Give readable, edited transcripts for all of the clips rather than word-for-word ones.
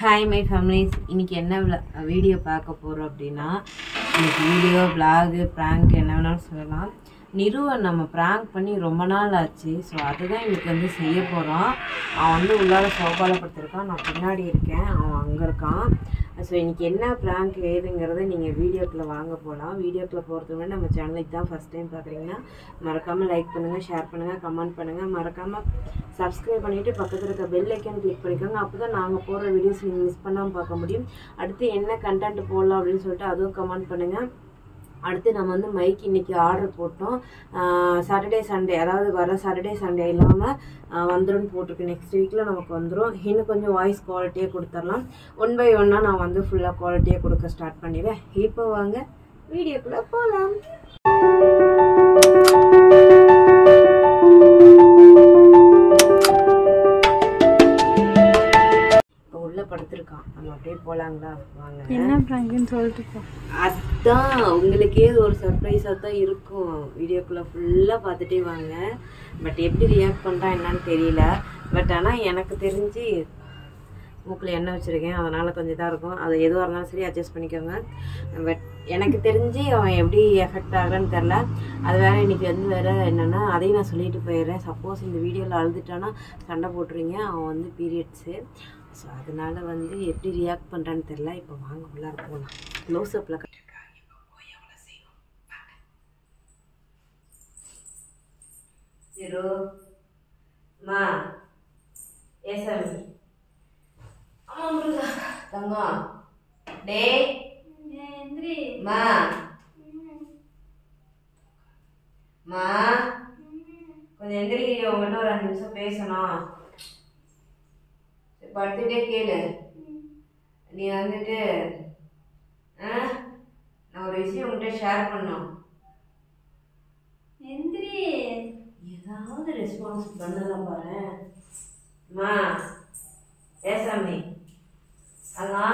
Hi my families, இன்னைக்கு என்ன video பார்க்க போறோம் அப்படினா இன்னைக்கு வீடியோ vlog prank என்ன வேணாலும் சொல்லலாம். நிருவை நம்ம prank பண்ணி ரொம்ப நாள் ஆச்சு. சோ அதுதான் இன்னைக்கு வந்து செய்ய போறோம். அவன் வந்து உள்ளார சோபால படுத்துறான், நான் பின்னாடி இருக்கேன், அவன் அங்க இருக்கான். சோ இன்னைக்கு என்ன prank ஏதுங்கறதை நீங்க வீடியோக்குள்ள வாங்க போலாம். வீடியோக்குள்ள போறதுக்கு முன்னாடி நம்ம சேனலை தான் ஃபர்ஸ்ட் டைம் பார்க்கறீங்கன்னா மறக்காம லைக் பண்ணுங்க, ஷேர் பண்ணுங்க, கமெண்ட் பண்ணுங்க, மறக்காம Subscribe பண்ணிட்டு பக்கத்துல இருக்க பெல் ஐகான் கிளிக் பண்ணிக்கோங்க. அப்பதான் நாங்க போற வீடியோஸ் நீங்க மிஸ் பண்ணாம பார்க்க முடியும். அடுத்து என்ன கண்டென்ட் போடலாம் அப்படினு சொல்லிட்டு அதுவும் கமெண்ட் பண்ணுங்க. அடுத்து நம்ம வந்து மைக் இன்னைக்கு ஆர்டர் போட்டோம். சாட்டர்டே சண்டே அதாவது வர சாட்டர்டே சண்டே இல்லாம வந்துரும் போட்டுருக்கு. நெக்ஸ்ட் வீக்ல நமக்கு வந்துரும். இன்னும் கொஞ்சம் வாய்ஸ் குவாலிட்டியா கொடுத்துறலாம். ஒன் பை ஒன்னா நான் வந்து ஃபுல்லா குவாலிட்டியா கொடுக்க ஸ்டார்ட் பண்ணிடுறேன். இப்போ வாங்க வீடியோக்குள்ள போலாம். படுத்திருக்கான், நம்ம அப்படியே போலாங்களா? வாங்க. என்ன பிராங்க்னு சொல்லிட்டு போ. அதான் உங்களுக்கே ஒரு சர்ப்ரைஸா தான் இருக்கும். வீடியோக்குள்ள ஃபுல்லா பார்த்துட்டே வாங்க. பட் எப்படி ரியாக்ட் பண்றான் என்னன்னு தெரியல. பட் ஆனா எனக்கு தெரிஞ்சு மூக்குல எண்ணெய் வச்சிருக்கேன், அதனால கொஞ்சம் தான் இருக்கும். அது எதுவாக இருந்தாலும் சரி அட்ஜஸ்ட் பண்ணிக்கோங்க. பட் எனக்கு தெரிஞ்சு அவன் எப்படி எஃபெக்ட் ஆகுறான்னு தெரில. அது வேற இன்னைக்கு வந்து வேற என்னன்னா அதையும் நான் சொல்லிட்டு போயிடுறேன். சப்போஸ் இந்த வீடியோவில் அழுதுட்டானா சண்டை போட்டுருங்க. அவன் வந்து பீரியட்ஸு. ஸோ அதனால வந்து எப்படி ரியாக்ட் பண்ணுறான்னு தெரில. இப்போ வாங்க உள்ளார போகலாம். க்ளோஸ் அப்பில் கட்டிருக்காங்க. இப்போ போய் எவ்வளோ செய்வோம். ஜீரோ மா ஏசாமி அம்மா முருகா தங்கம் டே மா மா கொஞ்சம் எந்திரிக்கிறியா? உங்கள்கிட்ட ஒரு 5 நிமிஷம் பேசணும். படுத்துட்டே கேளு. நீ வந்துட்டு நான் ஒரு விஷயம் உங்கள்கிட்ட ஷேர் பண்ணோம். ஏதாவது ரெஸ்பான்ஸ் பண்ணலாம் பாரு. மா ஏசாமி அண்ணா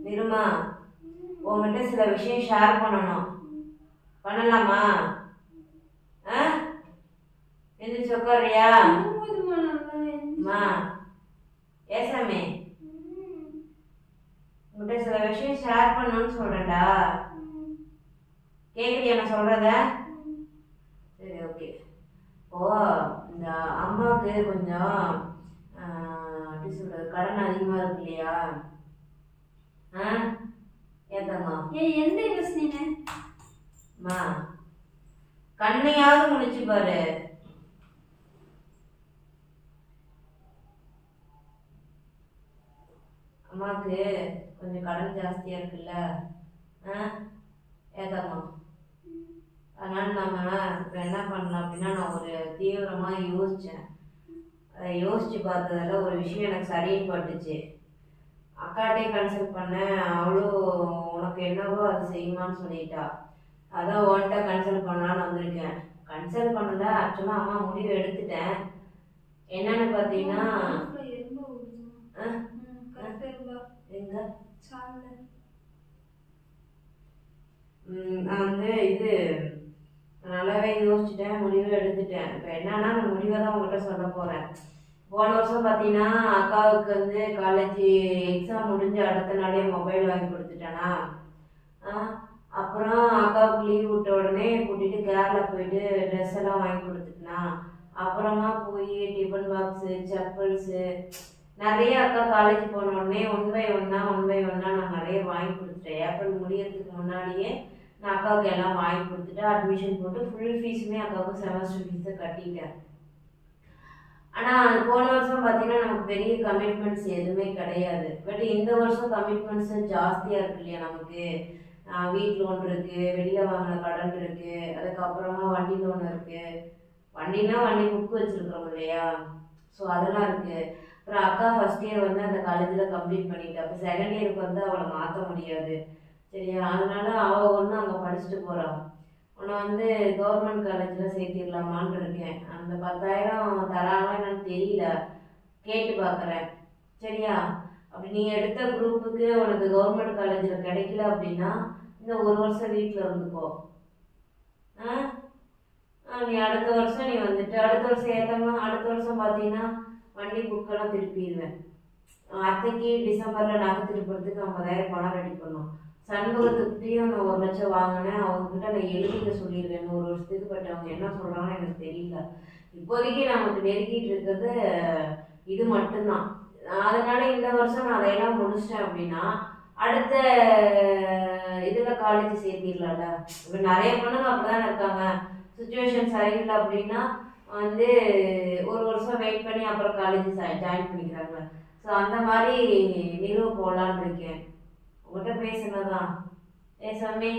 நிருமா உங்ககிட்ட சில விஷயம் ஷேர் பண்ணணும். பண்ணலாமா? எந்திரிச்சு உட்காரியா? மா ஏசாமி உங்கள்கிட்ட சில விஷயம் ஷேர் பண்ணணும்னு சொல்றேன்டா. கேக்குறியா நான் சொல்றத? சரி ஓகே. ஓ இந்த அம்மாவுக்கு கொஞ்சம் எப்படி சொல்றது, கடன் அதிகமா இருக்கு இல்லையா? ஏத்தம்மா எந்த யோசனை? மா கண்ணையாவது முடிச்சு பாரு. அம்மாவுக்கு கொஞ்சம் கடன் ஜாஸ்தியா இருக்குல்ல? ஏதாம்மா அதனால நம்ம இப்போ என்ன பண்ணலாம் அப்படின்னா, நான் ஒரு தீவிரமா யோசிச்சேன். அதை யோசிச்சு பார்த்ததுல ஒரு விஷயம் எனக்கு சரின்னு பட்டுச்சு. அக்காட்டே கன்சல்ட் பண்ணேன். அவளும் உனக்கு என்னவோ அது செய்யுமான்னு சொல்லிட்டா. அதான் உன்கிட்ட கன்சல்ட் பண்ணலான்னு வந்திருக்கேன். கன்சல்ட் பண்ணல, ஆக்சுவலா அம்மா முடிவு எடுத்துட்டேன். என்னன்னு பார்த்தீங்கன்னா நான் வந்து இது நல்லாவே யோசிச்சுட்டேன், முடிவு எடுத்துட்டேன். இப்போ என்னன்னா அந்த முடிவை தான் உங்கள்கிட்ட சொல்ல போறேன். போன வருஷம் பார்த்தீங்கன்னா அக்காவுக்கு வந்து காலேஜ் எக்ஸாம் முடிஞ்ச அடுத்த நாளே மொபைல் வாங்கி கொடுத்துட்டேனா. அப்புறம் அக்காவுக்கு லீவ் விட்ட உடனே கூட்டிட்டு கேரளா போயிட்டு ட்ரெஸ் எல்லாம் வாங்கி கொடுத்துட்டேனா. அப்புறமா போய் டிஃபன் பாக்ஸு, செப்பல்ஸு நிறைய அக்கா காலேஜ் போன உடனே ஒன் பை ஒன்னா நான் நிறைய வாங்கி கொடுத்துட்டேன். ஏப்ரல் முடியறதுக்கு முன்னாடியே நான் அக்காவுக்கு எல்லாம் வாங்கி கொடுத்துட்டு அட்மிஷன் போட்டு ஃபுல் ஃபீஸுமே அக்காவுக்கு செமஸ்டர் ஃபீஸை கட்டிட்டேன். ஆனால் போன வருஷம் பார்த்தீங்கன்னா நமக்கு பெரிய கமிட்மெண்ட்ஸ் எதுவுமே கிடையாது. பட் இந்த வருஷம் கமிட்மெண்ட்ஸ் ஜாஸ்தியாக இருக்கு இல்லையா நமக்கு? வீட்டு லோன் இருக்கு, வெளியில் வாங்கின கடன் இருக்கு, அதுக்கப்புறமா வண்டி லோன் இருக்கு. வண்டினா வண்டி புக் வச்சிருக்கிறோம் இல்லையா? ஸோ அதெல்லாம் இருக்கு. அப்புறம் அக்கா ஃபர்ஸ்ட் இயர் வந்து அந்த காலேஜில் கம்ப்ளீட் பண்ணிட்டா. அப்போ செகண்ட் இயருக்கு வந்து அவளை மாற்ற முடியாது சரியா? அதனால அவள் ஒன்று அங்கே படிச்சுட்டு போகிறாள். உன்னை வந்து கவர்மெண்ட் காலேஜில் சேர்த்திடலாமான்னு இருக்கேன். அந்த 10,000 தராங்களா என்னன்னு தெரியல, கேட்டு பார்க்குறேன் சரியா? அப்படி நீ எடுத்த குரூப்புக்கு உனக்கு கவர்மெண்ட் காலேஜில் கிடைக்கல அப்படின்னா இந்த ஒரு வருஷம் வீட்டில் இருந்துக்கோ. நீ அடுத்த வருஷம் நீ வந்துட்டு அடுத்த வருஷம் ஏற்றமா அடுத்த வருஷம் பார்த்தீங்கன்னா வண்டி புக்கெல்லாம் திருப்பிடுவேன். அத்தைக்கு டிசம்பர்ல நகை திருப்பறதுக்கு 50,000 பணம் ரெடி பண்ணோம். சண்முகத்துக்கிட்டையும் நான் 1 லட்சம் வாங்கினேன். அவங்க கிட்ட நான் எழுதிக்க சொல்லியிருக்கேன் 1 வருஷத்துக்கு. பட் அவங்க என்ன சொல்றாங்கன்னு எனக்கு தெரியல. இப்போதைக்கு நமக்கு நெருக்கிட்டு இருக்கிறது இது மட்டும்தான். அதனால இந்த வருஷம் நான் அதையெல்லாம் முடிச்சிட்டேன் அப்படின்னா அடுத்த இதுல காலேஜ் சேர்த்திடலாம்ல. இப்ப நிறைய பொண்ணுங்க அப்படிதானே இருக்காங்க. சுச்சுவேஷன் சரியில்லை அப்படின்னா வந்து 1 வருஷம் வெயிட் பண்ணி அப்புறம் காலேஜ் ஜாயின் பண்ணிக்கிறாங்க. ஸோ அந்த மாதிரி நிறுவ போடலான்னு இருக்கேன். உங்கள்கிட்ட பேசுனதான். சாமி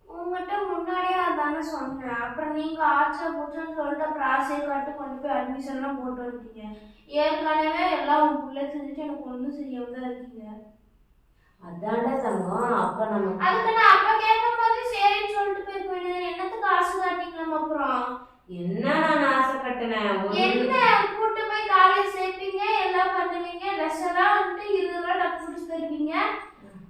உங்ககிட்ட முன்னாடியே அதானே சொன்னேன். அப்புறம் நீங்க ஆச்சா பூச்சான்னு சொல்லிட்டு அப்புறம் ஆசையை காட்டு கொண்டு போய் அட்மிஷன்லாம் போட்டு வந்துட்டீங்க. ஏற்கனவே எல்லாம் உங்க பிள்ளை செஞ்சுட்டு எனக்கு ஒன்றும் செய்யாம தான் இருக்கீங்க. அதான்டா தங்கம். அப்ப நம்ம அதுக்கு நான் அப்ப கேட்கும் போது சரின்னு சொல்லிட்டு போய் போயிடுது. என்னத்துக்கு ஆசை காட்டிக்கலாம்? அப்புறம் என்ன நான் ஆசை கட்டினேன்? என்ன கூட்டு போய் காலேஜ் சேர்ப்பீங்க, எல்லாம் பண்ணுவீங்க, ட்ரெஸ் எல்லாம் வந்துட்டு 20 ரூபா டப்பு பிடிச்சி தருவீங்க.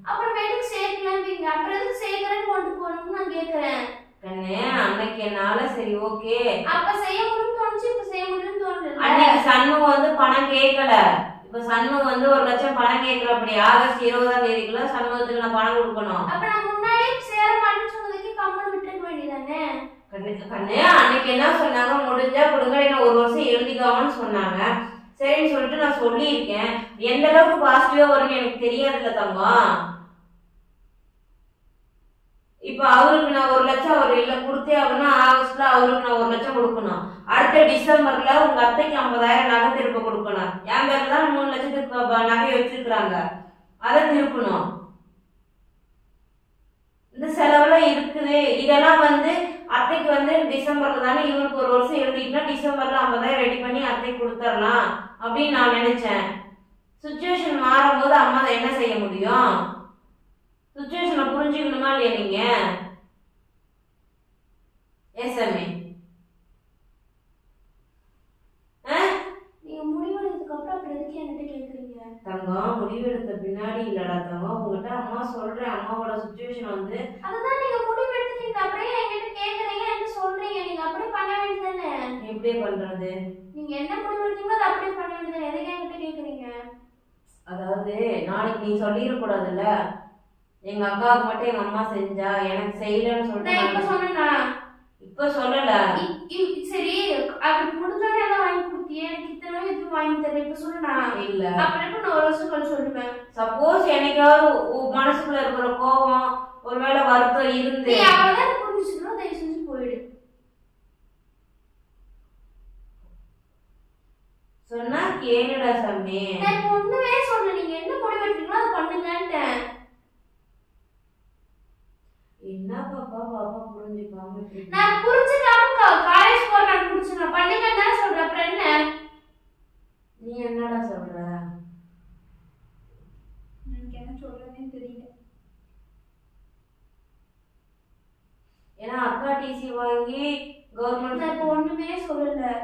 அப்புறம் வீட்டுக்கு சேர்க்கலாம்பீங்க. அப்புறம் எதுக்கு சேர்க்கறேன்னு கொண்டு போகணும்னு நான் கேட்கறேன். கண்ணே அன்னைக்கு என்னால சரி ஓகே அப்ப செய்ய முடியும்னு தோணுச்சு, இப்ப செய்ய முடியும்னு தோணுது. அன்னைக்கு சண்முகம் வந்து பணம் கேட்கல. இப்ப சண்முகம் வந்து 1 லட்சம் பணம் கேட்கிறப்படி ஆகஸ்ட் 20ஆம் தேதிக்குள்ள சண்முகத்துக்கு நான் பணம் கொடுக்கணும். அப்ப நான் முன்னாடியே சேர மாட்டேன்னு சொன்னதுக்கு கம்மன் விட்டுக்க வேண்டியதானே? கண்ணே அன்னைக்கு என்ன சொன்னாங்க? முடிஞ்சா கொடுங்க, என்ன 1 வருஷம் எழுதிக்காமன்னு சொன்னாங்க. சரின்னு சொல்லிட்டு நான் சொல்லியிருக்கேன். எந்த அளவுக்கு பாசிட்டிவா வரும்னு எனக்கு தெரியாதுல்ல தங்கம். இப்ப அவருக்கு நான் 1 லட்சம் அவர் இல்ல கொடுத்தே ஆகணும். ஆகஸ்ட்ல அவருக்கு நான் 1 லட்சம் கொடுக்கணும். அடுத்த டிசம்பர்ல உங்க அத்தைக்கு 50,000 நகை திருப்ப கொடுக்கணும். என் பேர்ல தான் 3 லட்சத்துக்கு நகை வச்சிருக்கிறாங்க. அதை திருப்பணும். இந்த செலவுலாம் இருக்குது. இதெல்லாம் வந்து அத்தைக்கு வந்து டிசம்பர்ல தானே இவருக்கு 1 வருஷம் எழுதிட்டுனா டிசம்பர்ல 50,000 ரெடி பண்ணி அத்தைக்கு கொடுத்துடலாம் அப்படின்னு நான் நினைச்சேன். சுச்சுவேஷன் மாறும்போது அம்மா என்ன செய்ய முடியும்? சுச்சுவேஷனை புரிஞ்சுக்கணுமா இல்லையா நீங்க? ஏசாமி நீங்க முடிவெடுத்ததுக்கு அப்புறம் அப்புறம் எதுக்கு என்கிட்ட கேக்குறீங்க? தங்கம் முடிவெடுத்த பின்னாடி இல்லடா தங்கம். உங்ககிட்ட அம்மா சொல்றேன். அம்மாவோட சுச்சுவேஷன் வந்து அதுதான் நீங்க முடிவெடுத்துட்டீங்க. அப்படியே என்கிட்ட கேக்குறீங்க, என்ன சொல்றீங்க? நீங்க அப்படியே பண்ண வேண்டியதானே? எப்படி பண்றது? நீங்க என்ன முடிவெடுத்தீங்களோ அதை அப்படியே பண்ண வேண்டியதானே? எதுக்கு என்கிட்ட கேக்குறீங்க? அதாவது நாளைக்கு நீ சொல்லிடக்கூடாதுல்ல. எங்க அக்காவுக்கு மட்டும் எங்க அம்மா செஞ்சா எனக்கு செய்யலன்னு சொல்லிட்டு இப்ப சொன்னா இப்ப சொல்லல. சரி அவருக்கு முடிஞ்சோடனே எல்லாம் வாங்கி கொடுத்தியே, எனக்கு இத்தனை இது வாங்கி தரேன் இப்ப சொன்னா இல்ல. அப்புறம் இப்ப நான் 1 வருஷம் கழிச்சு சொல்லுவேன். சப்போஸ் என்னைக்காவது மனசுக்குள்ள இருக்கிற கோபம் ஒருவேளை வருத்தம் இருந்து நீ அவ்வளவுதான் புரிஞ்சுக்கணும். தயவு செஞ்சு போயிடு. சொன்னா கேளுடா சாமி. நான் ஒண்ணுமே சொல்ல. நீங்க என்ன முடிவெடுத்தீங்களோ அதை பண்ணுங்கன்ட்டேன். என்ன பாப்பா பாப்பா புரிஞ்சுக்காம நான் புரிஞ்சுக்காம காலேஜ் போற நான் புரிஞ்சு நான் பண்ணுங்கன்னு தான் சொல்றேன். அப்புறம் என்ன? நீ என்னடா சொல்ற? எனக்கு என்ன சொல்றதுன்னு தெரியல. ஏன்னா அக்கா டிசி வாங்கி கவர்மெண்ட் நான் இப்ப ஒண்ணுமே சொல்லல.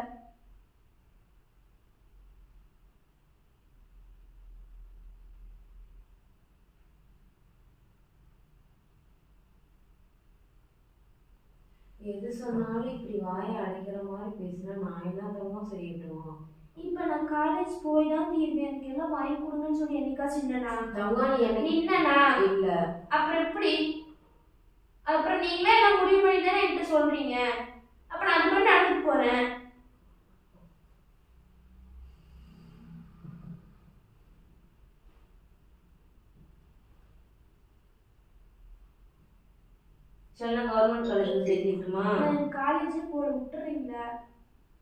எது சொன்னாலும் இப்படி வாயை அடைக்கிற மாதிரி பேசினா நான் என்ன தங்கம் செய்யட்டும்? இப்ப நான் காலேஜ் போய் தான் தீர்வேன். எனக்கு எல்லாம் வாங்கி கொடுங்கன்னு சொல்லி என்னைக்காச்சும் நின்னா தங்கம் நீ நின்னா இல்ல. அப்புறம் எப்படி? அப்புறம் நீங்களே எல்லாம் முடிவு பண்ணி தானே என்கிட்ட சொல்றீங்க. அப்ப நான் அது மாதிரி நடந்துட்டு போறேன். சொன்னா கவர்மெண்ட் காலேஜ் சேர்த்திட்டுமா? நான் காலேஜ் போற விட்டுறீங்க.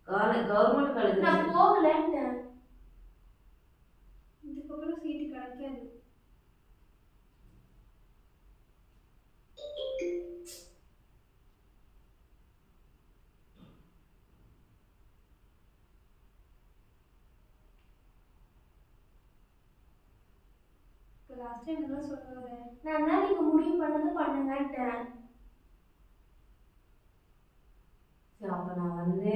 கவர்மெண்ட் காலேஜ் நான் போகலன்ட்டேன். இதுக்கப்புறம் சீட்டு கிடைக்காது. லாஸ்ட் டைம் என்ன சொல்றாரு? நான் தான் நீங்க முடிவு பண்ணது பண்ணுங்கன்ட்டேன். அப்ப நான் வந்து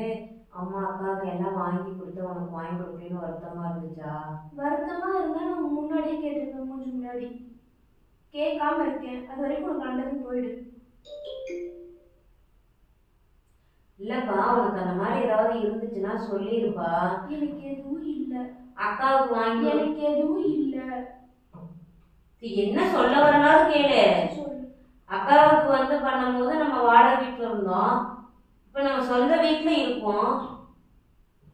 அம்மா அக்காவுக்கு எல்லாம் வாங்கி கொடுத்து உனக்கு வாங்கி கொடுப்பேன்னு வருத்தமா இருந்துச்சா? வருத்தமா இருந்தா நான் முன்னாடியே கேட்டிருப்பேன். மூஞ்சி முன்னாடி கேட்காம இருக்கேன். அது வரைக்கும் உனக்கு நல்லது போயிடு. இல்லப்பா உனக்கு அந்த மாதிரி ஏதாவது இருந்துச்சுன்னா சொல்லிருப்பா. எனக்கு எதுவும் இல்ல. அக்காவுக்கு வாங்கி எனக்கு எதுவும் இல்ல. என்ன சொல்ல வரனாலும் கேளு. அக்காவுக்கு வந்து பண்ணும்போது நம்ம வாடகை வீட்டுல இருந்தோம், இப்ப நம்ம சொந்த வீட்டுல இருக்கோம்.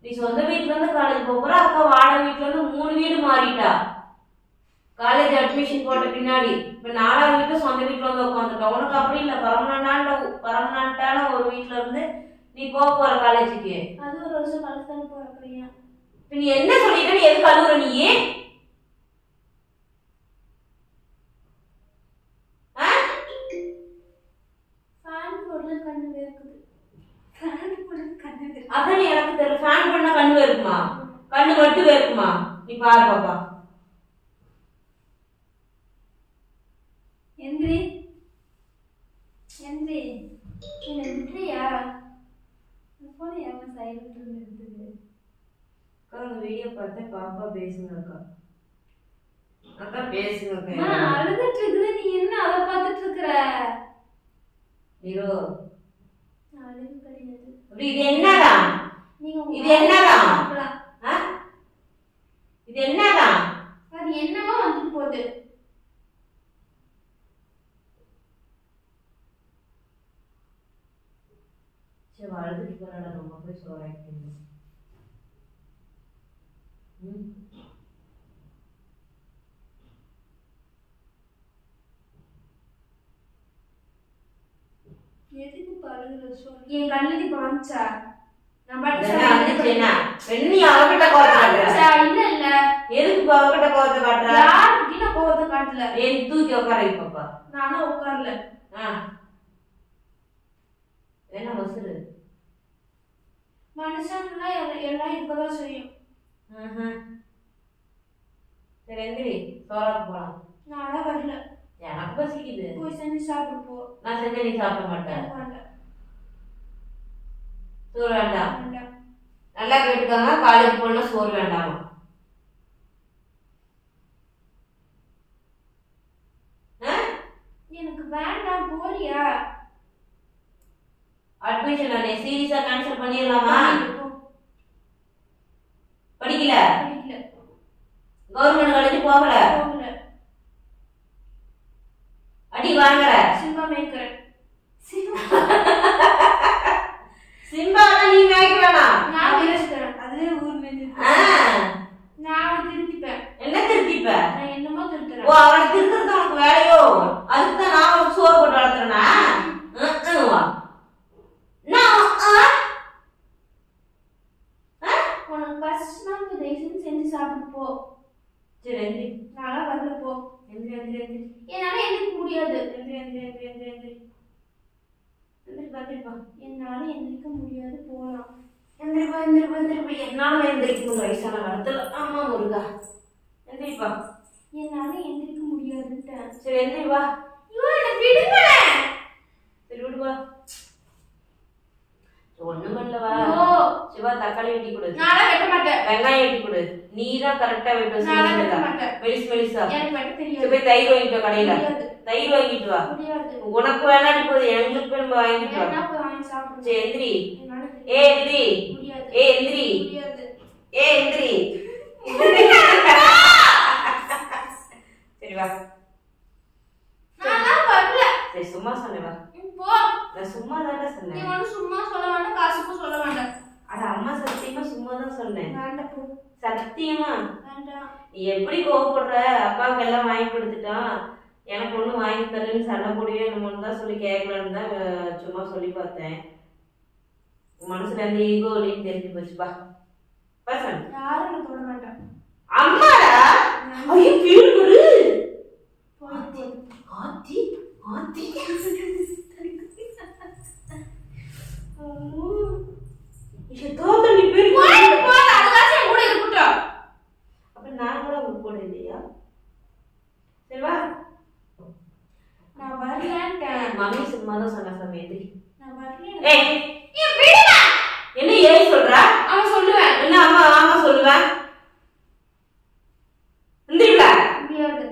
நீ சொந்த வீட்டுல இருந்து காலேஜ் போற, அக்கா வாடகை வீட்டுல இருந்து 3 வீடு மாறிட்டா. காலேஜ் அட்மிஷன் போட்ட பின்னாடி இப்ப 4ஆவது வீட்டுல சொந்த வீட்டுல வந்து உட்காந்துட்டா. உனக்கு அப்படி இல்ல, பர்மனண்டான ஒரு வீட்டுல இருந்து நீ போற காலேஜுக்கு. அது ஒரு வருஷம் கழிச்சு தானே போறீங்க. இப்ப நீ என்ன சொல்லிட்ட, நீ எதுக்கு அழுகுற? நீ அதான் எனக்கு தெரியல. ஃபேன் பண்ணா கண்ணு வேர்க்குமா? கண்ணு மட்டும் வேர்க்குமா? நீ பாரு பாப்பா. எந்திரி எந்திரி. என்ன விட்டுறியா? போன ஏமா சைலண்ட் இருந்தது. அக்கா வீடியோ பார்த்து பாப்பா பேசுங்க அக்கா. அக்கா பேசுங்க அக்கா. நான் அழுதுட்டு இருக்குது, நீ என்ன அத பார்த்துட்டு இருக்கற? நீரோ அழுது கிடையாது. அப்படி இது என்னடா? இது என்னடா? இது என்னடா? அது என்னவோ வந்துட்டு போகுது. சரி அழுதுட்டு போறாடா, ரொம்ப போய் சோறாக்கிங்க. எதுக்கு பழுகுற சொல்லு. என் கண்ணுல பாஞ்சா நான் பட்டா வந்துச்சேனா பெண்ணி அவகிட்ட கோவத்தை காட்டுறா. இல்ல இல்ல, எதுக்கு அவகிட்ட கோவத்தை காட்டுறா? யார்கிட்ட கோவத்தை காட்டல. ஏன் தூக்கி உட்கார பாப்பா. நானும் உட்காரல. என்ன மசுரு மனுஷன்ல எல்லாம் இப்பதான் செய்யும். சரி எந்திரி, சோறாக்கு போலாம். நான் வரல, எனக்கு பசிக்குது. போய் செஞ்சு சாப்பிட்டு போ. நான் செஞ்ச நீ சாப்பிட மாட்டேன். சோறு வேண்டாம். நல்லா கேட்டுக்காங்க, காலேஜ் போனா சோறு வேண்டாமா? எனக்கு வேண்டாம், போறியா? அட்மிஷன் அண்ணே சீரியஸா கேன்சல் பண்ணிடலாமா? படிக்கல, கவர்மெண்ட் காலேஜ் போகல, அடி வாங்கற. சிம்பா மேய்க்கிறேன். சிம்பா நீ மேய்க்க வேணாம், நான் மேய்க்கிறேன். அதுவே ஊர் மேய்க்கிறேன். நான் அவனை திருத்திப்பேன். என்ன திருத்திப்ப? நான் என்னமோ திருத்துறேன். ஓ, அவனை திருத்துறது உனக்கு வேலையோ? அதுக்குதான் நான் உனக்கு சோறு போட்டு வளர்த்துறேனா? உனக்கு பசிச்சுனா தயவுசெய்து செஞ்சு சாப்பிட்டு போ. சரி எந்திரி. நாளா வரல, போ. எந்திரி எந்திரி எந்திரி. என்னால எந்திரிக்க முடியாது. எந்திரி எந்திரி எந்திரி எந்திரி எந்திரி எந்திரிப்பா. என்னால எந்திரிக்க முடியாது, போலாம். எந்திரிப்பா எந்திரிப்பா எந்திரிப்பா. என்னால எந்திரிக்கணும் வயசான காலத்துல. ஆமா முருகா, எந்திரிப்பா. என்னால எந்திரிக்க முடியாதுட்டேன். சரி எந்திரிப்பா. விடுங்க. சரி விடுவா. ஒண்ணும் பண்ணலவா? சிவா தக்காளி வெட்டி கொடு. நான் வெட்ட மாட்டேன். வெங்காயம் வெட்டி கொடு. நீ தான் கரெக்டா வெட்ட சொல்லுங்க. மெலிஸ் மெலிசா. எனக்கு வெட்ட தெரியாது. போய் தயிர் வாங்கிட்டு வா கடையில. தயிர் வாங்கிட்டு வா. உனக்கு வேணாடி போகுது, எங்களுக்கு போய் வாங்கிட்டு வா. சரி எந்திரி. ஏ எந்திரி. ஏ எந்திரி. ஏ எந்திரி. சரி வா. நான் வரல. சரி சும்மா சொன்னே வா. போ. நான் சும்மா தானே சொன்னேன். நீ ஒண்ணு சும்மா சொல்ல வேண்டாம், காசுக்கு சொல்ல வேண்டாம். அட அம்மா சத்தியமா சும்மா தான் சொன்னேன். வேண்டாம் போ. சத்தியமா வேண்டாம். நீ எப்படி கோவப்படுற? அக்காவுக்கு எல்லாம் வாங்கி கொடுத்துட்டான், எனக்கு ஒண்ணு வாங்கி தரலன்னு சண்டை போடுவே என்னமோன்னு தான் சொல்லி கேட்கலான்னு தான் சும்மா சொல்லி பார்த்தேன். மனசுல இருந்து ஈகோ இல்லைன்னு தெரிஞ்சு போச்சுப்பா. பசங்க யாரும் நான் தொட மாட்டேன். அம்மாடா. ஐயோ கீழ் குரு. ஆத்தி ஆத்தி ஆத்தி. இது தோத்தனி பேர் போய் போ. அதுகாச்சு கூட இருக்கட்டும். அப்ப நான் கூட உங்க கூட இல்லையா? சரி வா. நான் வரலன்ட்டேன். மம்மி சும்மா தான் சொன்ன சமயத்து. நான் வரல. ஏய் நீ விடுடா. என்ன ஏய் சொல்ற? அவன் சொல்லுவேன். என்ன அம்மா ஆமா சொல்லுவேன். எந்திரிடா. முடியாது.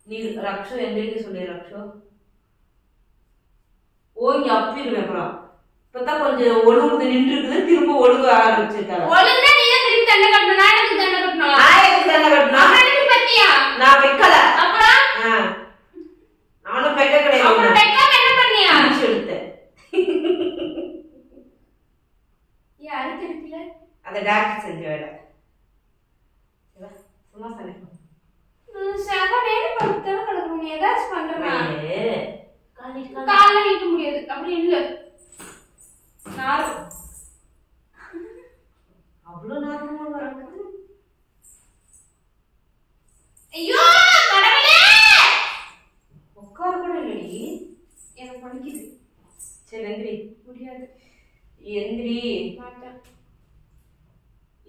நீ ரக்ஷோ எந்திரிக்க சொல்லி ரக்ஷோ. ஓய் அப்பிடுவேன் அப்புறம். இப்பதான் கொஞ்சம் ஒழுங்கு நின்று இருக்குது, திரும்ப ஒழுங்கு ஆரம்பிச்சிருக்காங்க. ஒழுங்கா நீ தான் திருப்பி தண்டை கட்டணும். நான் எனக்கு செஞ்ச வேலை. சும்மா சொன்னேன். செவனேன்னு படுத்தானே கிடக்கும். நீ ஏதாச்சும் பண்றேன். கால நீட்ட முடியாது. அப்படி இல்ல. நார். அவ்வளோ நார்மலா வரது. ஐயோ கடவுளே. உட்கார கூட இல்லடி. எனக்கு வலிக்குது. சரி எந்திரி. முடியாது. எந்திரி. மாட்டேன்.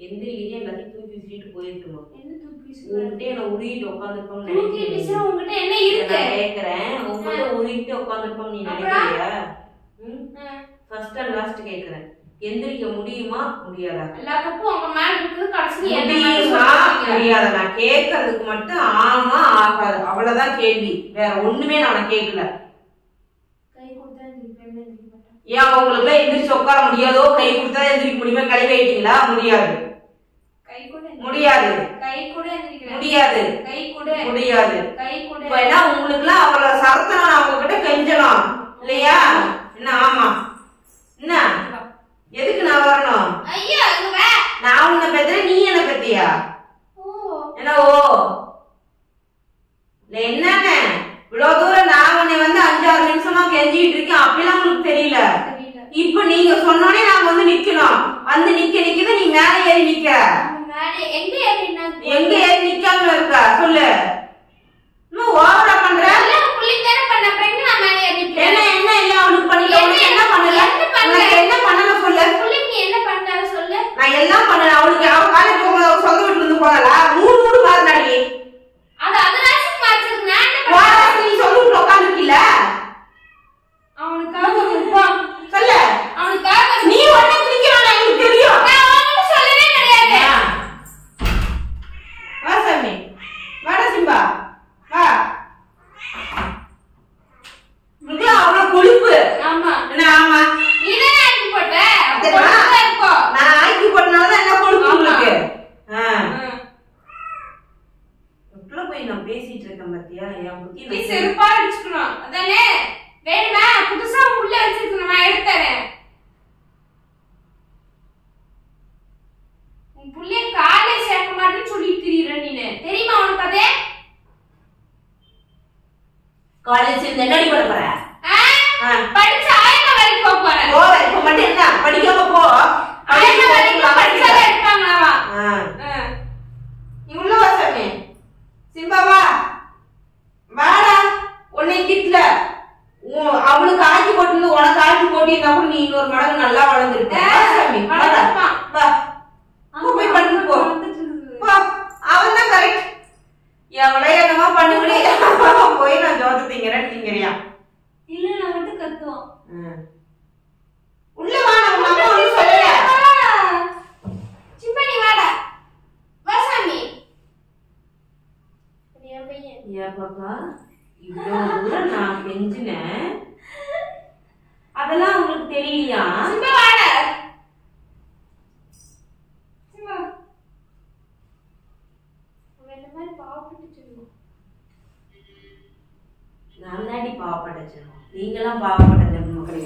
எந்திரி எல்லாத்தையும் தூக்கி வீசிட்டு போயிட்டுமா. என்ன தூக்கி வீசி? உங்ககிட்ட என்ன உருகிட்டு உட்காந்துருப்போம் தூக்கி வீசினா உங்ககிட்ட என்ன இருக்கு? கேட்கறேன். உங்ககிட்ட உருகிட்டு உட்காந்துருப்போம் நீ நினைக்கிறியா? ஃபர்ஸ்ட் அண்ட் லாஸ்ட் கேட்கறேன். எந்திரிக்க முடியுமா முடியாதா? எல்லா தப்பும் உங்க மேல இருக்கு. கடைசி என்ன முடியாத? நான் கேட்கறதுக்கு மட்டும் ஆமா ஆகாது அவ்வளவுதான் கேள்வி. வேற ஒண்ணுமே நான் கேட்கல. கை கொடுத்தா எந்திரிக்க மாட்டேன். ஏன் உங்களுக்கு எந்திரிச்சு உட்கார முடியாதோ? கை கொடுத்தா எந்திரிக்க முடியுமா? கை வைட்டீங்களா? முடியாது. கை கூட முடியாது. கை கூட எந்திரிக்க முடியாது. கை கூட முடியாது. கை கூட ஏன்னா உங்களுக்கு எல்லாம் அவ்வளவு சரத்தை நான் அவங்க கிட்ட கெஞ்சணும் இல்லையா? என்ன? ஆமா. என்ன எதுக்கு நான் வரணும்? ஐயா இங்க வா. நான் உன்னை பெத்தேன், நீ என்ன பெத்தியா? ஓ என்ன ஓ? என்னங்க இவ்வளவு தூரம் நான் உன்னை வந்து 5-6 நிமிஷமா கெஞ்சிட்டு இருக்கேன். அப்படிலாம் உங்களுக்கு தெரியல. இப்ப நீங்க சொன்னோடனே நாங்க வந்து நிக்கணும். வந்து நிக்குது நீ மேல ஏறி நிக்க. எங்க ஏறினா? எங்க ஏறி நிக்காம இருக்க சொல்லு. இன்னும் ஓவரா பண்ற. புள்ளிங்க தான பண்ண. அப்புறம் நான் மேல ஏறி நிக்கிறேன். என்ன எல்லாம் அவளுக்கு பண்ணிட்ட? உனக்கு என்ன பண்ணல? உனக்கு என்ன பண்ணல சொல்லு. புள்ளிங்க என்ன பண்ணால சொல்லு. நான் எல்லாம் பண்ணல. அவளுக்கு அவ காலேஜ் போகும்போது சொந்த வீட்டுல இருந்து போனலா? 3 மூடு மாறினாடி. அது அதனாச்சும் மாத்திருக்கு. நான் என்ன பண்ண? நீ சொந்த வீட்டுல உட்கார்ந்துருக்கீல. அவனுக்காக போ சொல்லு. அவனுக்காக நீ ஒண்ணு நிக்கணும். எனக்கு தெரியும். நான் ஒண்ணும் சொல்லவே கிடையாது. வா சாமி. வாடா சிம்பா. வா. உங்களுக்கு அவ்வளவு கொழுப்பு. ஆமா. என்ன? ஆமா. நீ தானே ஆக்கி போட்ட. அப்ப இருக்கோ. நான் ஆக்கி போட்டனால என்ன கொழுப்பு உங்களுக்கு? உள்ள போய் நான் பேசிட்டு இருக்கேன் பாத்தியா? என் புத்தி நீ செருப்பா அடிச்சுக்கணும். அதானே? வேணுமா? புதுசா உள்ள வச்சிருக்கணும். நான் எடுத்து தரேன். உன் புள்ளைய காலேஜ் சேர்க்க மாட்டேன்னு சொல்லிட்டு திரியற நீனு. தெரியுமா உனக்கு அதே? காலேஜ் என்னடி பண்ண போற? படிச்ச ஆயத்த வேலைக்கு போக போறேன். ஓ இப்ப மட்டும் என்ன படிக்காம போ. ஆயத்த வேலைக்கு படிச்சாலே எடுப்பாங்களாவா? நீ உள்ள வா சாமி. சிம்பா வா. வாடா. உன்னை கிட்ல அவளுக்கு ஆக்கி போட்டு உனக்கு ஆக்கி போட்டிருந்தா கூட நீ இன்னொரு மடங்கு நல்லா வளர்ந்துருக்க. சாமி வா. வா போய் பண்ணு போ. அவன் தான் கரெக்ட். எவ்வளோ என்னமா பண்ணுகிறே போய் நான் ஜோத்து திங்கறியா? இல்ல நான் மட்டும் கத்துவோம். உள்ள வா. நான் அம்மா ஒண்ணு சொல்லல. சிம்பனி வாடா. வா சாமி. ஏ பாப்பா இவ்வளவு தூரம் நான் கெஞ்சினேன். அதெல்லாம் உங்களுக்கு தெரியலையா? சிம்பா வாடா. சிம்பா இந்த மாதிரி பாவப்பட்டு சொல்லுங்க. நான் தாண்டி பாவப்பட்டேன். நீங்களாம் பாவப்பட்ட